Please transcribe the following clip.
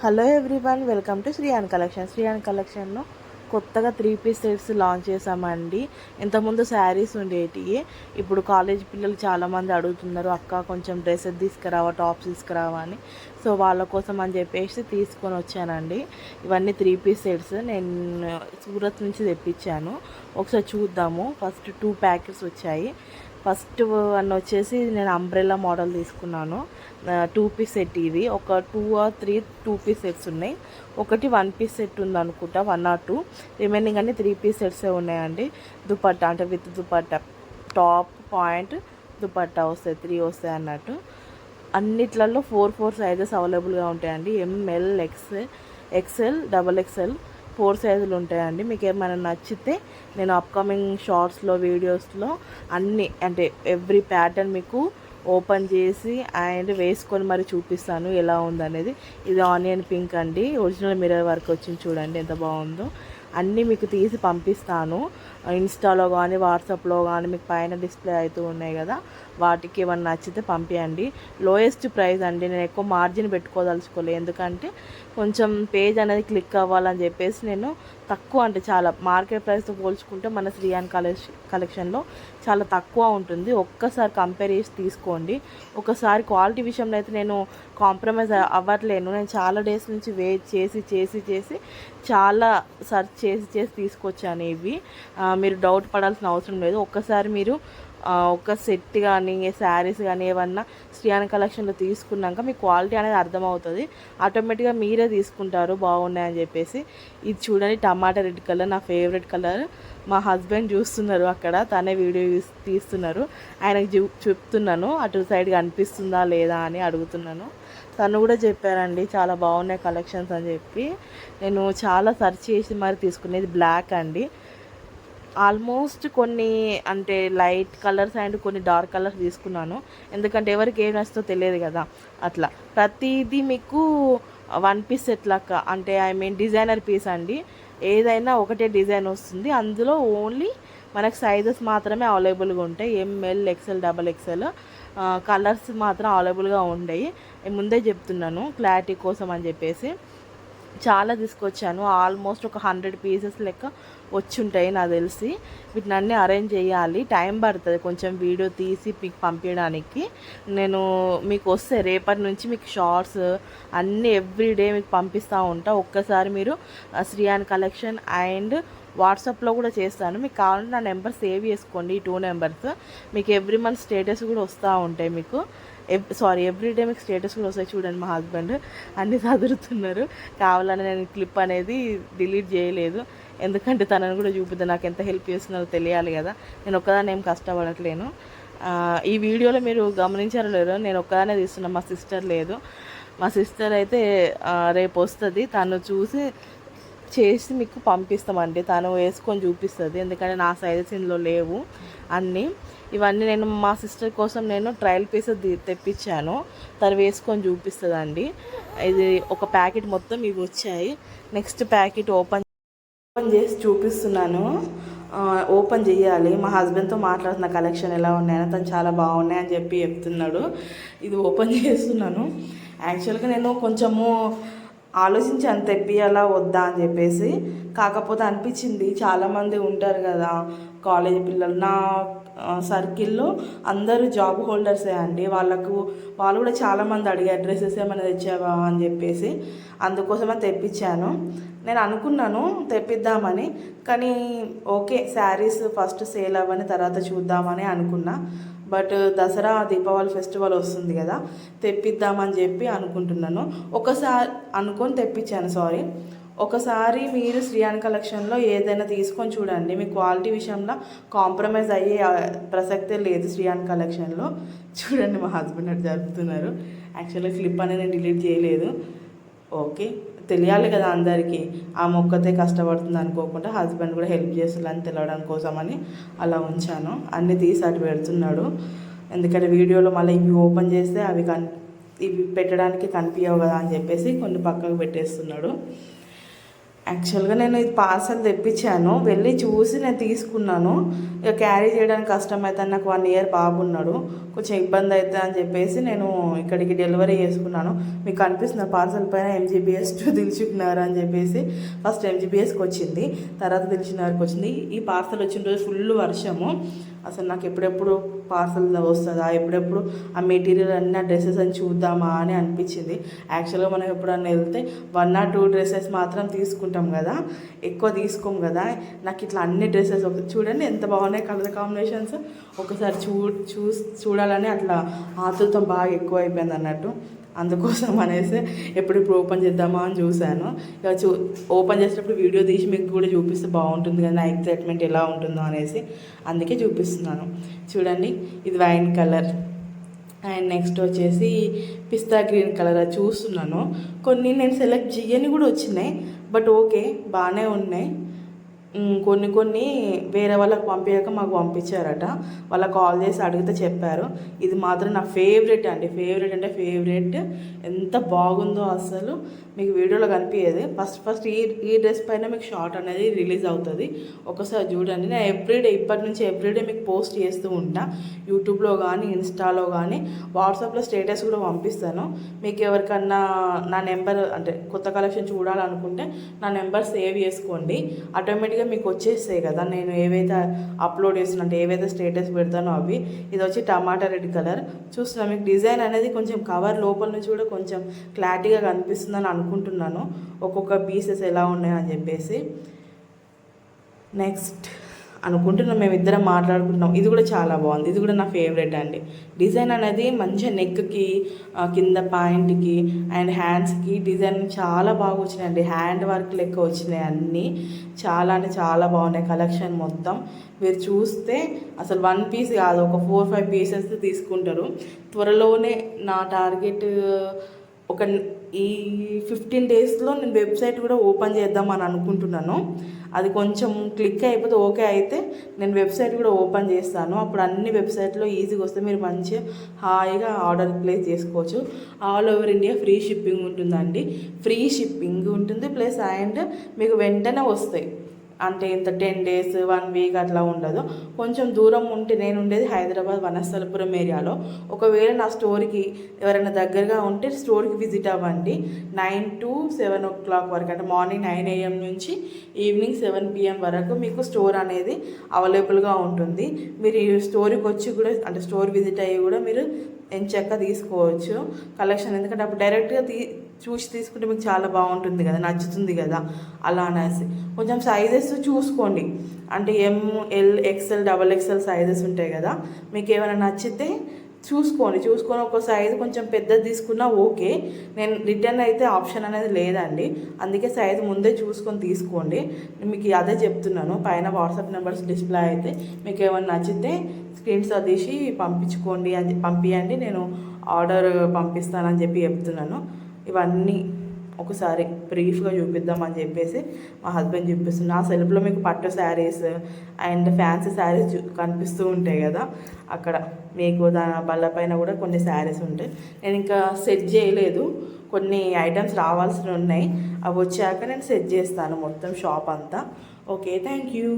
Hello everyone, welcome to Sriyan collection. Sriyan కలెక్షన్లో కొత్తగా 3 piece sets launch చేసామండి. ఇంతకుముందు శారీస్ ఉండేటివి, ఇప్పుడు కాలేజ్ పిల్లలు చాలామంది అడుగుతున్నారు, అక్క కొంచెం డ్రెస్సెస్ తీసుకురావా, టాప్స్ తీసుకురావా అని. సో వాళ్ళ కోసం అని చెప్పేసి తీసుకొని వచ్చానండి. ఇవన్నీ 3 పీస్ సెట్స్ నేను సూరత్ నుంచి తెప్పించాను. ఒకసారి చూద్దాము. ఫస్ట్ 2 ప్యాకెట్స్ వచ్చాయి. ఫస్ట్ వన్ వచ్చేసి నేను అంబ్రెల్లా మోడల్ తీసుకున్నాను. 2 పీస్ సెట్. ఇది ఒక 2 or 3 2 పీస్ సెట్స్ ఉన్నాయి. ఒకటి 1 పీస్ సెట్ ఉంది అనుకుంటా, 1 or 2. రిమైనింగ్ అన్ని 3 పీస్ సెట్సే ఉన్నాయండి. దుపట్టా అంటే with dupatta, top, point, dupatta వస్తాయి, 3 వస్తాయి అన్నట్టు. అన్నిట్లలో 4 సైజెస్ అవైలబుల్గా ఉంటాయండి. ఎంఎల్, ఎక్స్ఎల్, XXL 4 సైజులు ఉంటాయండి. మీకు ఏమైనా నచ్చితే నేను అప్కమింగ్ షార్ట్స్లో, వీడియోస్లో అన్నీ అంటే ఎవ్రీ ప్యాటర్న్ మీకు ఓపెన్ చేసి అండ్ వేసుకొని మరి చూపిస్తాను ఎలా ఉందనేది. ఇది ఆనియన్ పింక్ అండి, ఒరిజినల్ మిర్రర్ వర్క్ వచ్చింది, చూడండి ఎంత బాగుందో. అన్నీ మీకు తీసి పంపిస్తాను. ఇన్స్టాలో కానీ వాట్సాప్లో కానీ మీకు పైన డిస్ప్లే అవుతూ ఉన్నాయి కదా, వాటికి ఏమన్నా నచ్చితే పంపించండి. లోయెస్ట్ ప్రైస్ అండి, నేను ఎక్కువ మార్జిన్ పెట్టుకోదలుచుకోలేదు. ఎందుకంటే కొంచెం పేజ్ అనేది క్లిక్ అవ్వాలని చెప్పేసి నేను తక్కువ, అంటే చాలా మార్కెట్ ప్రైస్తో పోల్చుకుంటే మన శ్రీయాన్ కలెక్షన్లో చాలా తక్కువ ఉంటుంది. ఒక్కసారి కంపేర్ చేసి తీసుకోండి. ఒకసారి క్వాలిటీ విషయంలో అయితే నేను కాంప్రమైజ్ అవ్వట్లేను. నేను చాలా డేస్ నుంచి వెయిట్ చేసి చాలా సెర్చ్ చేసి తీసుకొచ్చాను ఇవి. మీరు డౌట్ పడాల్సిన అవసరం లేదు. ఒక్కసారి మీరు ఒక సెట్ కానీ శారీస్ కానీ ఏమన్నా శ్రీయాన్ కలెక్షన్లో తీసుకున్నాక మీకు క్వాలిటీ అనేది అర్థమవుతుంది. ఆటోమేటిక్గా మీరే తీసుకుంటారు బాగున్నాయని చెప్పేసి. ఇది చూడండి, టమాటా రెడ్ కలర్, నా ఫేవరెట్ కలర్. మా హస్బెండ్ చూస్తున్నారు అక్కడ, తనే వీడియో తీస్తున్నారు. ఆయనకు చెప్తున్నాను అటు సైడ్ కనిపిస్తుందా లేదా అని అడుగుతున్నాను. తను కూడా చెప్పారండి చాలా బాగున్నాయి కలెక్షన్స్ అని చెప్పి. నేను చాలా సెర్చ్ చేసి మరి తీసుకునేది బ్లాక్ అండి. ఆల్మోస్ట్ కొన్ని అంటే లైట్ కలర్స్ అండ్ కొన్ని డార్క్ కలర్స్ తీసుకున్నాను. ఎందుకంటే ఎవరికి ఏం నచ్చుతో తెలియదు కదా. అట్లా ప్రతిదీ మీకు 1 పీస్ సెట్ లెక్క, అంటే ఐ మీన్ డిజైనర్ పీస్ అండి. ఏదైనా ఒకటే డిజైన్ వస్తుంది. అందులో ఓన్లీ మనకు సైజెస్ మాత్రమే అవైలబుల్గా ఉంటాయి. ఎంఎల్, XL, XXL కలర్స్ మాత్రం అవైలబుల్గా ఉండయి. ముందే చెప్తున్నాను క్లారిటీ కోసం అని చెప్పేసి. చాలా తీసుకొచ్చాను. ఆల్మోస్ట్ ఒక 100 పీసెస్ లెక్క వచ్చి ఉంటాయి నాకు తెలిసి. వీటిని అన్నీ అరేంజ్ చేయాలి, టైం పడుతుంది కొంచెం వీడియో తీసి మీకు పంపించడానికి. నేను మీకు వస్తే రేపటి నుంచి మీకు షార్ట్స్ అన్నీ ఎవ్రీడే మీకు పంపిస్తూ ఉంటా. ఒక్కసారి మీరు శ్రీయాన్ కలెక్షన్ అండ్ వాట్సాప్లో కూడా చేస్తాను. మీకు కావాలంటే నా నెంబర్ సేవ్ చేసుకోండి, ఈ 2 నెంబర్స్. మీకు ఎవ్రీ మంత్ స్టేటస్ కూడా వస్తూ ఉంటాయి మీకు. ఎవ్రీడే మీకు స్టేటస్ కూడా వస్తాయి. చూడండి, మా హస్బెండ్ అన్నీ చదువుతున్నారు. కావాలని నేను క్లిప్ అనేది డిలీట్ చేయలేదు, ఎందుకంటే తనను కూడా చూపిద్దాం, నాకు ఎంత హెల్ప్ చేస్తున్నారో తెలియాలి కదా. నేను ఒక్కదాన్ని ఏం కష్టపడట్లేను. ఈ వీడియోలో మీరు గమనించారో లేదో, నేను ఒక్కదానే తీస్తున్నా, మా సిస్టర్ లేదు. మా సిస్టర్ అయితే రేపు వస్తుంది, తను చూసి చేసి మీకు పంపిస్తామండి. తను వేసుకొని చూపిస్తుంది, ఎందుకంటే నా సైజెస్ ఇందులో లేవు అన్నీ. ఇవన్నీ నేను మా సిస్టర్ కోసం నేను ట్రయల్ పీసెస్ తెప్పించాను, తను వేసుకొని చూపిస్తుందండి. ఇది ఒక ప్యాకెట్ మొత్తం ఇవి వచ్చాయి. నెక్స్ట్ ప్యాకెట్ ఓపెన్ చేసి చూపిస్తున్నాను. ఓపెన్ చేయాలి. మా హస్బెండ్తో మాట్లాడుతున్న కలెక్షన్ ఎలా ఉన్నాయని, తను చాలా బాగున్నాయని చెప్పి చెప్తున్నాడు. ఇది ఓపెన్ చేస్తున్నాను. యాక్చువల్గా నేను కొంచెము ఆలోచించాను తెప్పియాలా వద్దా అని చెప్పేసి. కాకపోతే అనిపించింది చాలామంది ఉంటారు కదా కాలేజీ పిల్లలు, నా సర్కిల్లో అందరూ జాబ్ హోల్డర్సే అండి. వాళ్ళు కూడా చాలామంది అడిగారు డ్రెస్సెస్ ఏమైనా తెచ్చావా అని చెప్పేసి. అందుకోసమే తెప్పించాను. నేను అనుకున్నాను తెప్పిద్దామని, కానీ ఓకే శారీస్ ఫస్ట్ సేల్ అవ్వని తర్వాత చూద్దామని అనుకున్నా. బట్ దసరా, దీపావళి ఫెస్టివల్ వస్తుంది కదా, తెప్పిద్దామని చెప్పి అనుకుంటున్నాను. అనుకొని తెప్పించాను. ఒకసారి మీరు శ్రీయాన్ కలెక్షన్లో ఏదైనా తీసుకొని చూడండి. మీ క్వాలిటీ విషయంలో కాంప్రమైజ్ అయ్యే ప్రసక్తే లేదు శ్రీయాన్ కలెక్షన్లో. చూడండి, మా హస్బెండ్ అటు జరుపుతున్నారు. యాక్చువల్గా క్లిప్ అనేది నేను డిలీట్ చేయలేదు. ఓకే, తెలియాలి కదా అందరికీ, ఆ మొక్కతే కష్టపడుతుంది అనుకోకుండా హస్బెండ్ కూడా హెల్ప్ చేస్తుందని తెలవడం కోసమని అలా ఉంచాను. అన్నీ తీసి అటు పెడుతున్నాడు, ఎందుకంటే వీడియోలో మళ్ళీ ఇవి ఓపెన్ చేస్తే ఇవి పెట్టడానికి కనిపించవు కదా అని చెప్పేసి కొన్ని పక్కకు పెట్టేస్తున్నాడు. యాక్చువల్గా నేను ఇది పార్సల్ తెప్పించాను, వెళ్ళి చూసి నేను తీసుకున్నాను. ఇక క్యారీ చేయడానికి కష్టమవుతుంది, నాకు 1 ఇయర్ బాబు ఉన్నాడు, కొంచెం ఇబ్బంది అవుతుంది అని చెప్పేసి నేను ఇక్కడికి డెలివరీ చేసుకున్నాను. మీకు కనిపిస్తుంది పార్సల్ పైన MGBS టు దిల్సుఖ్నగర్ అని చెప్పేసి. ఫస్ట్ MGBSకి వచ్చింది, తర్వాత దిల్సుఖ్నగర్కి వచ్చింది. ఈ పార్సల్ వచ్చిన రోజు ఫుల్ వర్షము. అసలు నాకు ఎప్పుడెప్పుడు పార్సల్ వస్తుందా, ఎప్పుడెప్పుడు ఆ మెటీరియల్ అన్ని డ్రెస్సెస్ అని చూద్దామా అని అనిపించింది. యాక్చువల్గా మనం ఎప్పుడన్నా వెళ్తే 1 or 2 డ్రెస్సెస్ మాత్రం తీసుకుంటాం కదా, ఎక్కువ తీసుకోం కదా. నాకు ఇట్లా అన్ని డ్రెస్సెస్ చూడండి ఎంత బాగున్నాయి కలర్ కాంబినేషన్స్. ఒకసారి చూడాలని అట్లా ఆతృతం బాగా ఎక్కువ అయిపోయింది అన్నట్టు. అందుకోసం అనేసి ఎప్పుడిప్పుడు ఓపెన్ చేద్దామా అని చూశాను. ఇక ఓపెన్ చేసేటప్పుడు వీడియో తీసి మీకు కూడా చూపిస్తే బాగుంటుంది కదా, నా ఎక్సైట్మెంట్ ఎలా ఉంటుందో అనేసి అందుకే చూపిస్తున్నాను. చూడండి, ఇది వైన్ కలర్ అండ్ నెక్స్ట్ వచ్చేసి పిస్తా గ్రీన్ కలర్. అది చూస్తున్నాను, కొన్ని నేను సెలెక్ట్ చేయని కూడా వచ్చినాయి, బట్ ఓకే బాగానే ఉన్నాయి. కొన్ని వేరే వాళ్ళకి పంపించాక మాకు పంపించారట. వాళ్ళకి కాల్ చేసి అడిగితే చెప్పారు. ఇది మాత్రం నా ఫేవరెట్ అండి, ఫేవరెట్. ఎంత బాగుందో అసలు మీకు వీడియోలో కనిపించేది. ఫస్ట్ ఈ డ్రెస్ పైన మీకు షార్ట్ అనేది రిలీజ్ అవుతుంది, ఒకసారి చూడండి. నేను ఇప్పటి నుంచి ఎవ్రీడే మీకు పోస్ట్ చేస్తూ ఉంటా, యూట్యూబ్లో కానీ ఇన్స్టాలో కానీ వాట్సాప్లో స్టేటస్ కూడా పంపిస్తాను. మీకు ఎవరికన్నా నా నెంబర్ అంటే కొత్త కలెక్షన్ చూడాలనుకుంటే నా నెంబర్ సేవ్ చేసుకోండి, ఆటోమేటిక్గా మీకు వచ్చేస్తాయి కదా నేను ఏవైతే అప్లోడ్ చేస్తున్నా, అంటే ఏవైతే స్టేటస్ పెడతానో అవి. ఇది వచ్చి టమాటా రెడ్ కలర్. చూస్తున్నా మీకు డిజైన్ అనేది కొంచెం కవర్ లోపల నుంచి కూడా కొంచెం క్లారిటీగా కనిపిస్తుందని అనుకుంటున్నాను, ఒక్కొక్క పీసెస్ ఎలా ఉన్నాయో అని చెప్పేసి. నెక్స్ట్ అనుకుంటున్నాం, మేమిద్దరం మాట్లాడుకుంటున్నాం. ఇది కూడా చాలా బాగుంది, ఇది కూడా నా ఫేవరెట్ అండి. డిజైన్ అనేది మంచిగా నెక్కి, కింద పాయింట్కి అండ్ హ్యాండ్స్కి డిజైన్ చాలా బాగా వచ్చినాయండి. హ్యాండ్ వర్క్ లెక్క వచ్చినాయి అన్నీ, చాలా అంటే చాలా బాగున్నాయి కలెక్షన్ మొత్తం. మీరు చూస్తే అసలు 1 పీస్ కాదు, ఒక 4-5 పీసెస్ తీసుకుంటారు. త్వరలోనే నా టార్గెట్ ఈ 15 డేస్లో నేను వెబ్సైట్ కూడా ఓపెన్ చేద్దామని అనుకుంటున్నాను. అది కొంచెం క్లిక్ అయిపోతే ఓకే అయితే నేను వెబ్సైట్ కూడా ఓపెన్ చేస్తాను. అప్పుడు అన్ని వెబ్సైట్లో ఈజీగా వస్తే మీరు మంచిగా హాయిగా ఆర్డర్ ప్లేస్ చేసుకోవచ్చు. All over India free shipping ఉంటుందండి, ఫ్రీ షిప్పింగ్ ఉంటుంది. ప్లస్ అండ్ మీకు వెంటనే వస్తాయి, అంటే ఇంత 10 days 1 week అట్లా ఉండదు. కొంచెం దూరం ఉంటే, నేను ఉండేది హైదరాబాద్ వనస్థలపురం ఏరియాలో. ఒకవేళ నా స్టోర్కి ఎవరైనా దగ్గరగా ఉంటే స్టోర్కి విజిట్ అవ్వండి. 9 to 7 o'clock వరకు, అంటే మార్నింగ్ 9 AM నుంచి ఈవినింగ్ 7 PM వరకు మీకు స్టోర్ అనేది అవైలబుల్గా ఉంటుంది. మీరు ఈ స్టోర్కి వచ్చి కూడా, అంటే స్టోర్ విజిట్ అయ్యి కూడా మీరు ఎంచక్క తీసుకోవచ్చు కలెక్షన్. ఎందుకంటే అప్పుడు డైరెక్ట్గా చూసి తీసుకుంటే మీకు చాలా బాగుంటుంది కదా, నచ్చుతుంది కదా. అలా అనేసి కొంచెం సైజెస్ చూసుకోండి, అంటే ML XL XXL సైజెస్ ఉంటాయి కదా. మీకు ఏమైనా నచ్చితే చూసుకొని ఒక సైజు కొంచెం పెద్దది తీసుకున్నా ఓకే. నేను రిటర్న్ అయితే ఆప్షన్ అనేది లేదండి, అందుకే సైజు ముందే చూసుకొని తీసుకోండి. మీకు అదే చెప్తున్నాను. పైన వాట్సాప్ నెంబర్స్ డిస్ప్లే అయితే మీకు ఏమైనా నచ్చితే స్క్రీన్ షాట్ తీసి పంపించండి, నేను ఆర్డర్ పంపిస్తానని చెప్పి చెప్తున్నాను. ఇవన్నీ ఒకసారి బ్రీఫ్గా చూపిద్దామని చెప్పేసి మా హస్బెండ్ చూపిస్తున్నా. ఆ సెల్ఫ్లో మీకు పట్టు శారీస్ అండ్ ఫ్యాన్సీ శారీస్ కనిపిస్తూ ఉంటాయి కదా, అక్కడ మీకు దాని బల్ల పైన కూడా కొన్ని శారీస్ ఉంటాయి. నేను ఇంకా సెట్ చేయలేదు, కొన్ని ఐటమ్స్ రావాల్సి ఉన్నాయి, అవి వచ్చాక నేను సెట్ చేస్తాను మొత్తం షాప్ అంతా. Okay, thank you.